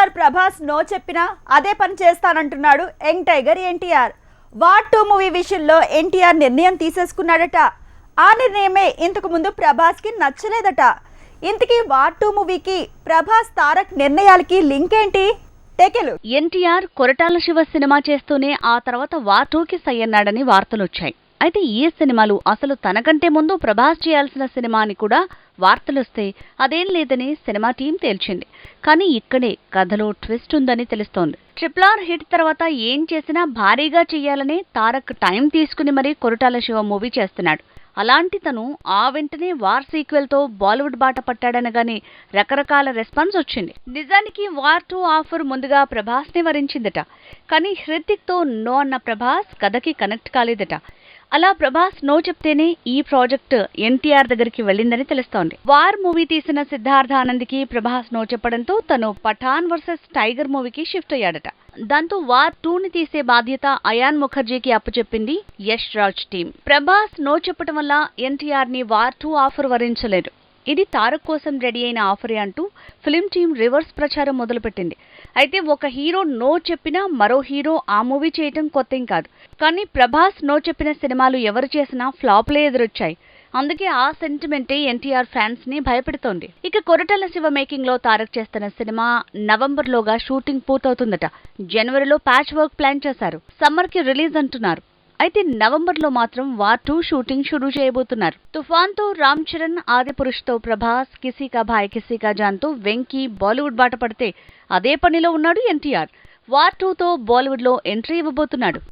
Star Prabhas no చెప్పినా అదే పని చేస్తానంటున్నాడు young tiger NTR. War 2 movie విషయంలో ఎన్టీఆర్ నిర్ణయం తీసేసుకున్నాడట. ఆ నిర్ణయమే ఇంతకు ముందు ప్రభాస్ కి నచ్చలేదట. ఇంతకీ వార్ 2 మూవీకి ప్రభాస్ తారక్ నిర్ణయాలకి లింక్ ఏంటి? టేకెలు. ఎన్టీఆర్ కొరటాల శివ సినిమా చేస్తూనే ఆ తర్వాత వార్ 2కి సై అన్నాడని వార్తలొచ్చాయి. అయితే ఈ సినిమాలు అసలు తనకంటే ముందు ప్రభాస్ చేయాల్సిన సినిమా అని కూడా వార్తలొస్తే అదేం లేదని సినిమా టీం తేల్చింది. కానీ ఇక్కడే కథలో ట్విస్ట్ ఉందని తెలుస్తోంది. RRR హిట్ తర్వాత ఏం చేసినా భారీగా చెయ్యాలని తారక్ టైం తీసుకుని మరీ కొరటాల శివ మూవీ చేస్తున్నాడు. అలాంటి తను ఆ వెంటనే వార్ సీక్వెల్ తో బాలీవుడ్ బాట పట్టాడనగానే రకరకాల రెస్పాన్స్ వచ్చింది. నిజానికి వార్ 2 ఆఫర్ ముందుగా ప్రభాస్ ని వరించిందట. కానీ హృతిక్ తో నో అన్న ప్రభాస్ కథకి కనెక్ట్ కాలేదట. అలా ప్రభాస్ నో చెప్తేనే ఈ ప్రాజెక్ట్ ఎన్టీఆర్ దగ్గరికి వెళ్ళిందని తెలుస్తోంది. వార్ మూవీ తీసిన సిద్ధార్థ ఆనంద్కి ప్రభాస్ నో చెప్పడంతో తను పఠాన్ వర్సెస్ టైగర్ మూవీకి షిఫ్ట్ అయ్యాడట. దాంతో వార్ 2ని తీసే బాధ్యత అయాన్ ముఖర్జీకి అప్పచెప్పింది యష్ రాజ్ టీం. ప్రభాస్ నో చెప్పడం వల్ల ఎన్టీఆర్ ని వార్ 2 ఆఫర్ వరించలేదు. ఇది తారక్ కోసం రెడీ అయిన ఆఫరే అంటూ ఫిల్మ్ టీం రివర్స్ ప్రచారం మొదలుపెట్టింది. అయితే ఒక హీరో నో చెప్పినా మరో హీరో ఆ మూవీ చేయటం కొత్తేం కాదు. కానీ ప్రభాస్ నో చెప్పిన సినిమాలు ఎవరు చేసినా ఫ్లాప్లే ఎదురొచ్చాయి. అందుకే ఆ సెంటిమెంటే ఎన్టీఆర్ ఫ్యాన్స్ ని భయపెడుతోంది. ఇక కొరటాల శివ మేకింగ్ లో తారక్ చేస్తున్న సినిమా నవంబర్లోగా షూటింగ్ పూర్తవుతుందట. జనవరిలో ప్యాచ్ వర్క్ ప్లాన్ చేశారు. సమ్మర్ కి రిలీజ్ అంటున్నారు. అయితే నవంబర్లో మాత్రం వార్ 2 షూటింగ్ షురూ చేయబోతున్నారు. తుఫాన్ తో రామ్ చరణ్, ఆదిపురుష్ తో ప్రభాస్, కిసీ కా భాయ్ కిసీ కా జాన్ తో వెంకీ బాలీవుడ్ బాట పడితే అదే పనిలో ఉన్నాడు ఎన్టీఆర్. వార్ 2తో బాలీవుడ్ లో ఎంట్రీ ఇవ్వబోతున్నాడు.